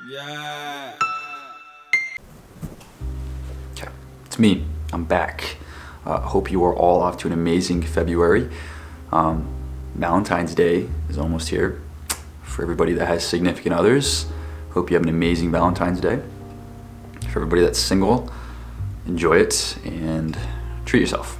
Yeah. Okay, it's me. I'm back. Hope you are all off to an amazing February. Valentine's Day is almost here. For everybody that has significant others, hope you have an amazing Valentine's Day. For everybody that's single, enjoy it and treat yourself.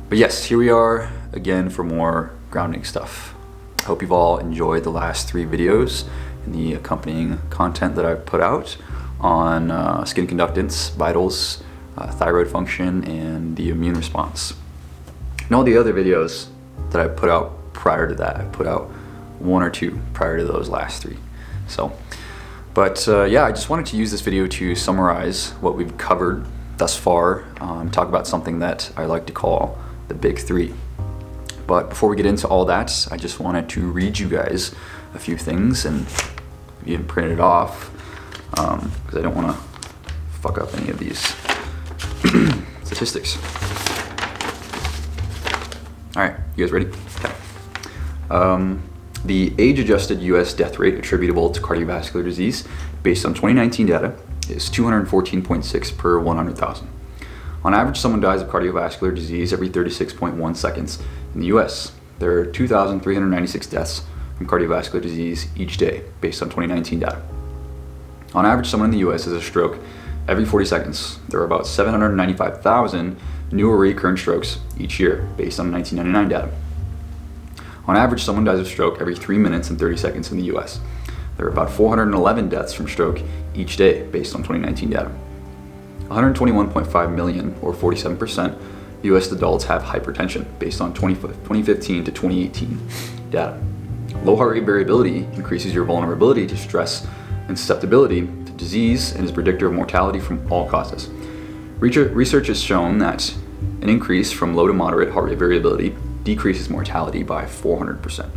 But yes, here we are again for more grounding stuff. I hope you've all enjoyed the last 3 videos and the accompanying content that I've put out on skin conductance, vitals, thyroid function, and the immune response. And all the other videos that I put out prior to that, I put out 1 or 2 prior to those last 3. Yeah, I just wanted to use this video to summarize what we've covered thus far, talk about something that I like to call the big 3. But before we get into all that, I just wanted to read you guys a few things and even print it off because I don't want to fuck up any of these statistics. All right, you guys ready? Okay. The age-adjusted U.S. death rate attributable to cardiovascular disease based on 2019 data is 214.6 per 100,000. On average, someone dies of cardiovascular disease every 36.1 seconds in the U.S. There are 2,396 deaths from cardiovascular disease each day based on 2019 data. On average, someone in the U.S. has a stroke every 40 seconds. There are about 795,000 new or recurrent strokes each year based on 1999 data. On average, someone dies of stroke every 3 minutes and 30 seconds in the U.S. There are about 411 deaths from stroke each day based on 2019 data. 121.5 million, or 47%, U.S. adults have hypertension based on 2015 to 2018 data. Low heart rate variability increases your vulnerability to stress and susceptibility to disease and is a predictor of mortality from all causes. Research has shown that an increase from low to moderate heart rate variability decreases mortality by 400%.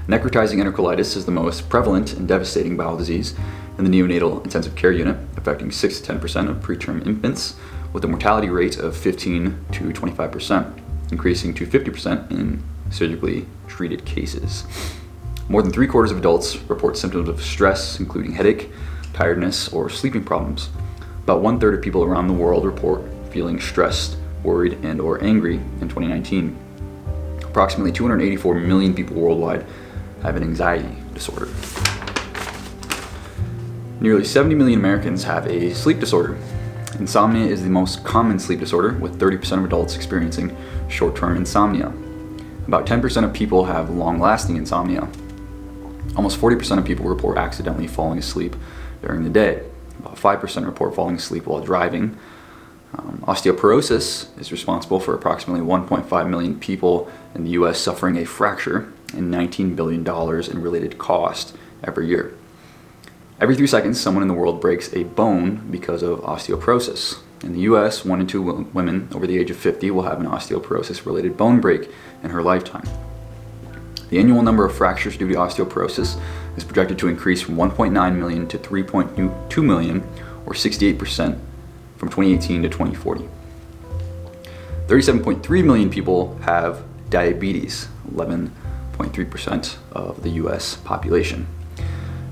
Necrotizing enterocolitis is the most prevalent and devastating bowel disease in the neonatal intensive care unit, affecting 6 to 10% of preterm infants, with a mortality rate of 15 to 25%, increasing to 50% in surgically treated cases. More than 3/4 of adults report symptoms of stress, including headache, tiredness, or sleeping problems. About 1/3 of people around the world report feeling stressed, worried, and or angry in 2019. Approximately 284 million people worldwide have an anxiety disorder. Nearly 70 million Americans have a sleep disorder. Insomnia is the most common sleep disorder, with 30% of adults experiencing short-term insomnia. About 10% of people have long-lasting insomnia. Almost 40% of people report accidentally falling asleep during the day. About 5% report falling asleep while driving. Osteoporosis is responsible for approximately 1.5 million people in the U.S. suffering a fracture and $19 billion in related cost every year. Every 3 seconds, someone in the world breaks a bone because of osteoporosis. In the U.S., 1 in 2 women over the age of 50 will have an osteoporosis-related bone break in her lifetime. The annual number of fractures due to osteoporosis is projected to increase from 1.9 million to 3.2 million, or 68%, from 2018 to 2040. 37.3 million people have diabetes, 11.3% of the U.S. population.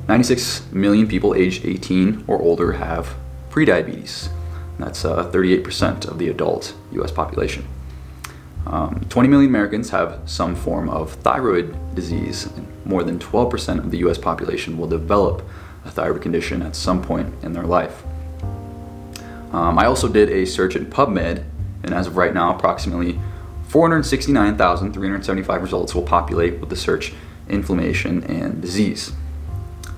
96 million people aged 18 or older have prediabetes. That's 38% of the adult U.S. population. 20 million Americans have some form of thyroid disease, and more than 12% of the U.S. population will develop a thyroid condition at some point in their life. I also did a search in PubMed, and as of right now, approximately 469,375 results will populate with the search inflammation and disease.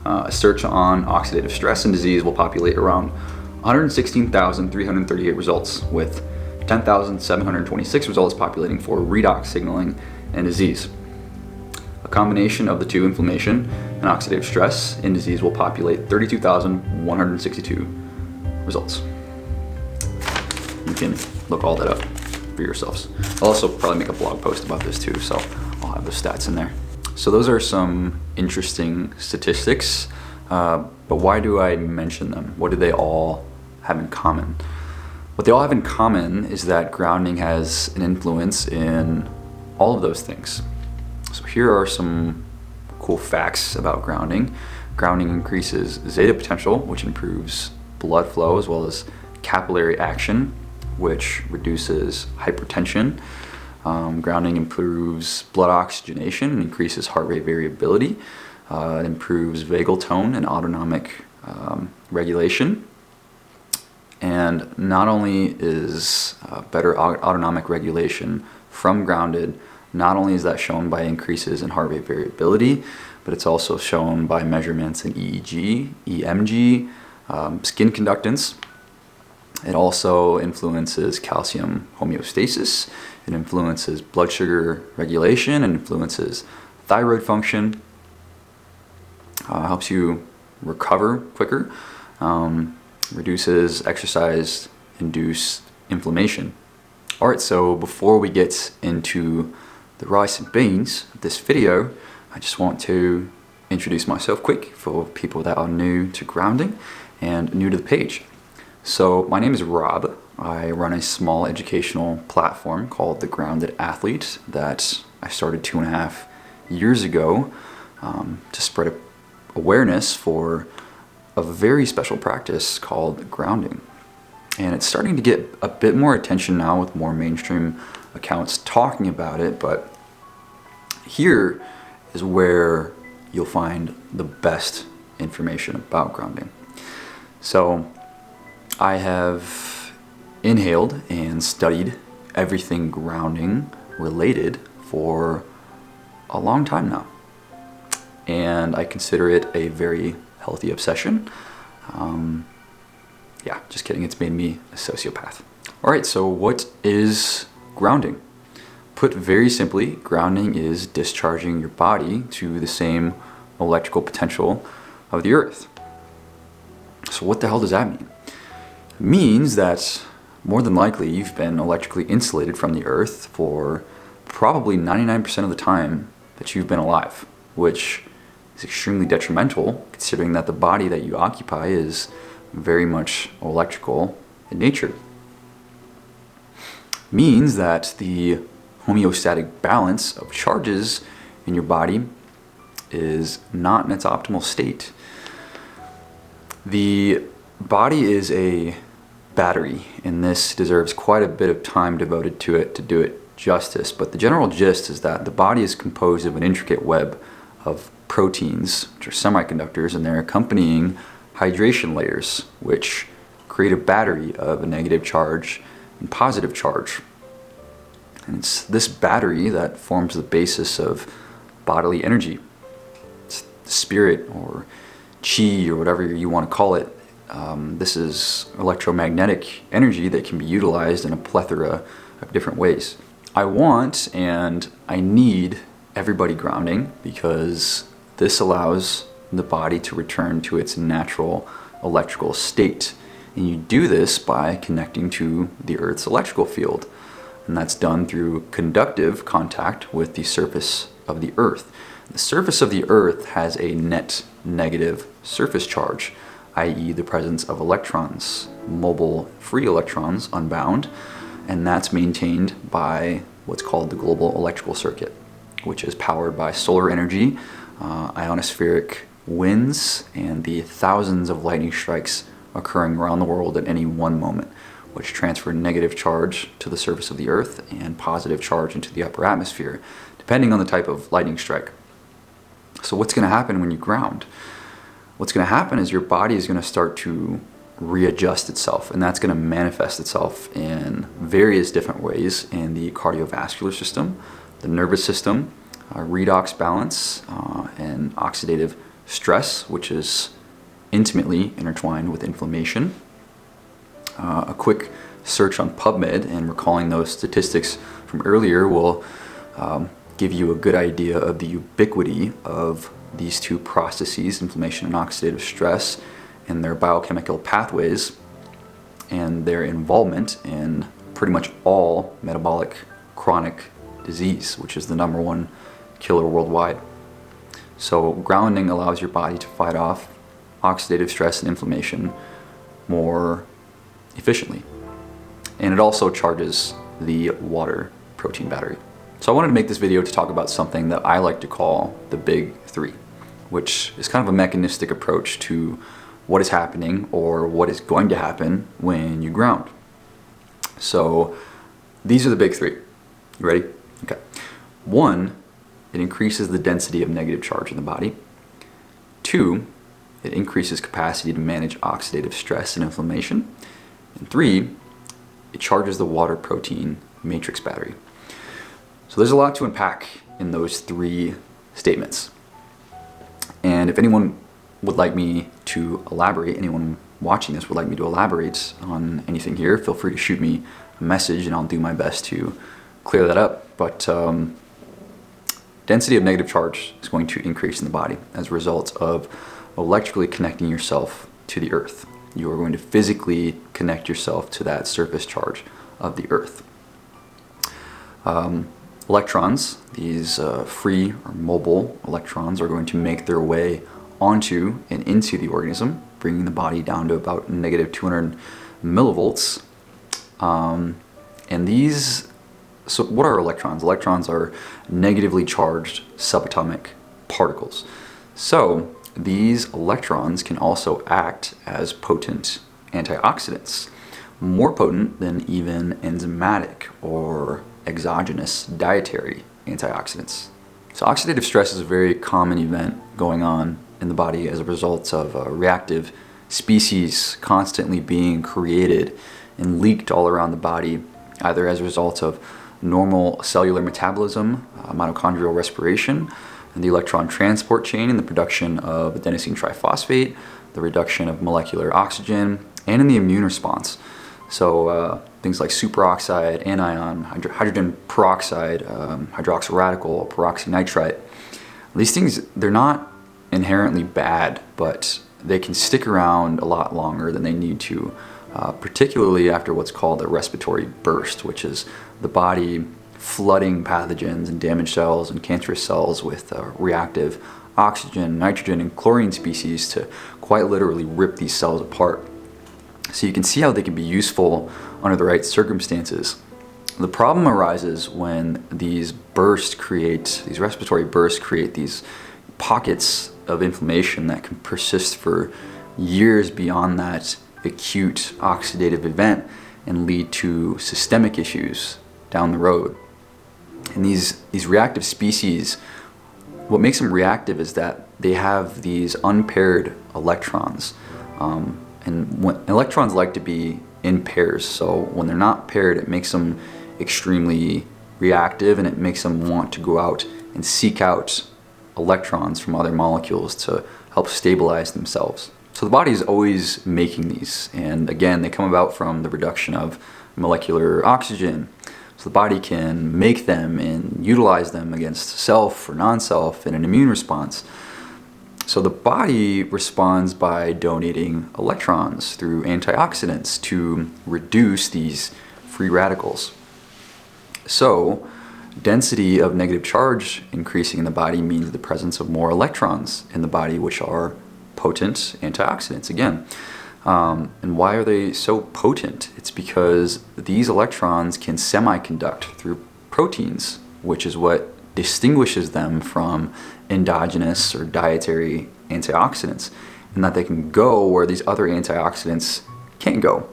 A search on oxidative stress and disease will populate around 116,338 results, with 10,726 results populating for redox signaling and disease. A combination of the two, inflammation and oxidative stress and disease, will populate 32,162 results. You can look all that up for yourselves. I'll also probably make a blog post about this too, so I'll have the stats in there. So those are some interesting statistics, but why do I mention them? What do they all have in common? What they all have in common is that grounding has an influence in all of those things. So here are some cool facts about grounding. Grounding increases zeta potential, which improves blood flow, as well as capillary action, which reduces hypertension. Grounding improves blood oxygenation and increases heart rate variability. It improves vagal tone and autonomic regulation. And not only is better autonomic regulation from grounded, not only is that shown by increases in heart rate variability, but it's also shown by measurements in EEG, EMG, skin conductance. It also influences calcium homeostasis. It influences blood sugar regulation and influences thyroid function. Helps you recover quicker. Reduces exercise-induced inflammation. All right, so before we get into the rice and beans of this video, I just want to introduce myself quick for people that are new to grounding and new to the page. So my name is Rob. I run a small educational platform called The Grounded Athlete that I started 2.5 years ago to spread awareness for a very special practice called grounding. And it's starting to get a bit more attention now with more mainstream accounts talking about it, but here is where you'll find the best information about grounding. So I have inhaled and studied everything grounding related for a long time now. And I consider it a very healthy obsession. Yeah, just kidding, it's made me a sociopath. All right, so what is grounding? Put very simply, grounding is discharging your body to the same electrical potential of the earth. So what the hell does that mean? It means that more than likely you've been electrically insulated from the earth for probably 99% of the time that you've been alive, which is extremely detrimental considering that the body that you occupy is very much electrical in nature. Means that the homeostatic balance of charges in your body is not in its optimal state. The body is a battery, and this deserves quite a bit of time devoted to it to do it justice, but the general gist is that the body is composed of an intricate web of proteins, which are semiconductors, and their accompanying hydration layers, which create a battery of a negative charge and positive charge. And it's this battery that forms the basis of bodily energy. It's the spirit or chi or whatever you want to call it. This is electromagnetic energy that can be utilized in a plethora of different ways. I want and I need everybody grounding because this allows the body to return to its natural electrical state. And you do this by connecting to the Earth's electrical field. And that's done through conductive contact with the surface of the Earth. The surface of the Earth has a net negative surface charge, i.e. the presence of electrons, mobile free electrons, unbound, and that's maintained by what's called the global electrical circuit, which is powered by solar energy, ionospheric winds, and the thousands of lightning strikes occurring around the world at any one moment, which transfer negative charge to the surface of the Earth and positive charge into the upper atmosphere, depending on the type of lightning strike. So what's going to happen when you ground? What's going to happen is your body is going to start to readjust itself, and that's going to manifest itself in various different ways in the cardiovascular system, the nervous system, redox balance, and oxidative stress, which is intimately intertwined with inflammation. A quick search on PubMed and recalling those statistics from earlier will give you a good idea of the ubiquity of these two processes, inflammation and oxidative stress, and their biochemical pathways and their involvement in pretty much all metabolic chronic disease, which is the #1 killer worldwide. So grounding allows your body to fight off oxidative stress and inflammation more efficiently. And it also charges the water protein battery. So I wanted to make this video to talk about something that I like to call the big three. which is kind of a mechanistic approach to what is happening or what is going to happen when you ground. So these are the big three. You ready? Okay. 1, it increases the density of negative charge in the body. 2, it increases capacity to manage oxidative stress and inflammation. And 3, it charges the water protein matrix battery. So there's a lot to unpack in those 3 statements. And if anyone would like me to elaborate, anyone watching this would like me to elaborate on anything here, feel free to shoot me a message and I'll do my best to clear that up. But density of negative charge is going to increase in the body as a result of electrically connecting yourself to the earth. You are going to physically connect yourself to that surface charge of the earth. Electrons, these free or mobile electrons, are going to make their way onto and into the organism, bringing the body down to about negative 200 millivolts. And these, so what are electrons? Electrons are negatively charged subatomic particles. So these electrons can also act as potent antioxidants, more potent than even enzymatic or exogenous dietary antioxidants. So oxidative stress is a very common event going on in the body as a result of reactive species constantly being created and leaked all around the body, either as a result of normal cellular metabolism, mitochondrial respiration, and the electron transport chain and the production of adenosine triphosphate, the reduction of molecular oxygen, and in the immune response. So things like superoxide, anion, hydrogen peroxide, hydroxyl radical, peroxynitrite. These things, they're not inherently bad, but they can stick around a lot longer than they need to, particularly after what's called a respiratory burst, which is the body flooding pathogens and damaged cells and cancerous cells with reactive oxygen, nitrogen, and chlorine species to quite literally rip these cells apart. So you can see how they can be useful under the right circumstances. The problem arises when these respiratory bursts create these pockets of inflammation that can persist for years beyond that acute oxidative event and lead to systemic issues down the road. And these reactive species, what makes them reactive is that they have these unpaired electrons. And when electrons like to be in pairs, so when they're not paired, it makes them extremely reactive and it makes them want to go out and seek out electrons from other molecules to help stabilize themselves. So the body is always making these, and again, they come about from the reduction of molecular oxygen. So the body can make them and utilize them against self or non-self in an immune response. So the body responds by donating electrons through antioxidants to reduce these free radicals. So density of negative charge increasing in the body means the presence of more electrons in the body, which are potent antioxidants again. And why are they so potent? It's because these electrons can semiconduct through proteins, which is what distinguishes them from endogenous or dietary antioxidants, and that they can go where these other antioxidants can't go.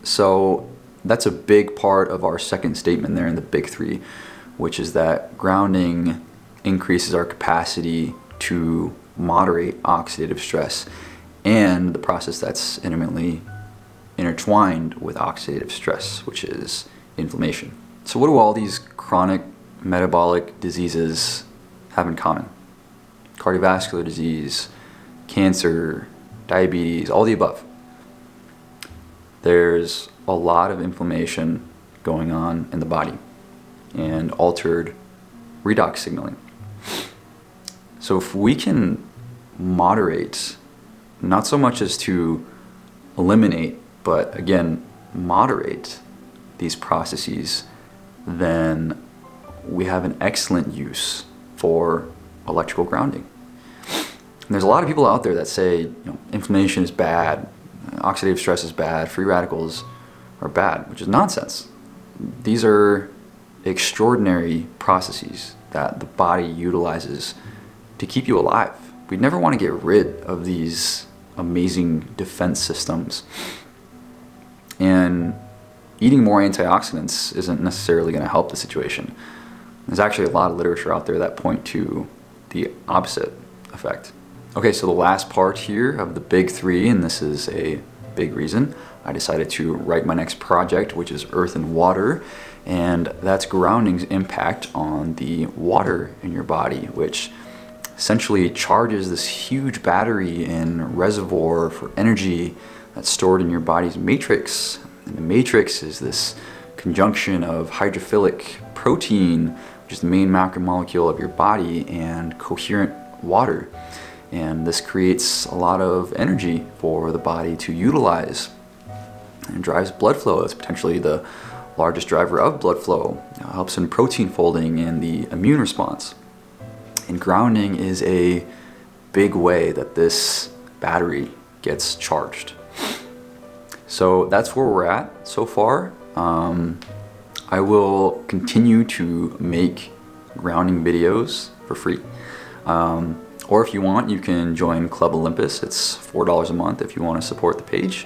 So that's a big part of our second statement there in the big three, which is that grounding increases our capacity to moderate oxidative stress and the process that's intimately intertwined with oxidative stress, which is inflammation. So what do all these chronic metabolic diseases have in common? Cardiovascular disease, cancer, diabetes, all the above. There's a lot of inflammation going on in the body and altered redox signaling. So if we can moderate, not so much as to eliminate, but again, moderate these processes, then we have an excellent use for electrical grounding. And there's a lot of people out there that say, inflammation is bad, oxidative stress is bad, free radicals are bad, which is nonsense. These are extraordinary processes that the body utilizes to keep you alive. We never want to get rid of these amazing defense systems. And eating more antioxidants isn't necessarily going to help the situation. There's actually a lot of literature out there that point to the opposite effect. Okay, so the last part here of the big three, and this is a big reason I decided to write my next project, which is Earth and Water, and that's grounding's impact on the water in your body, which essentially charges this huge battery and reservoir for energy that's stored in your body's matrix. And the matrix is this conjunction of hydrophilic protein, which is the main macromolecule of your body, and coherent water. And this creates a lot of energy for the body to utilize and drives blood flow. It's potentially the largest driver of blood flow. It helps in protein folding and the immune response. And grounding is a big way that this battery gets charged. So that's where we're at so far. I will continue to make grounding videos for free. Or if you want, you can join Club Olympus. It's $4 a month if you want to support the page.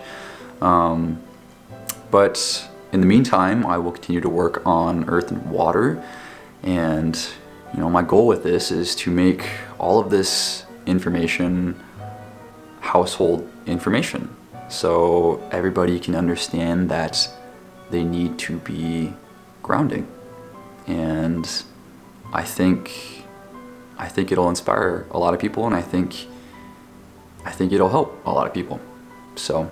But in the meantime, I will continue to work on Earth and Water. And my goal with this is to make all of this information household information. So everybody can understand that they need to be grounding. And I think it'll inspire a lot of people, and I think it'll help a lot of people. So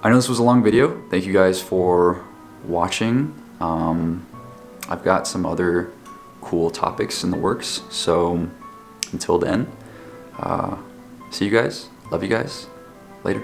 I know this was a long video. Thank you guys for watching. I've got some other cool topics in the works. So until then, see you guys. Love you guys. Later.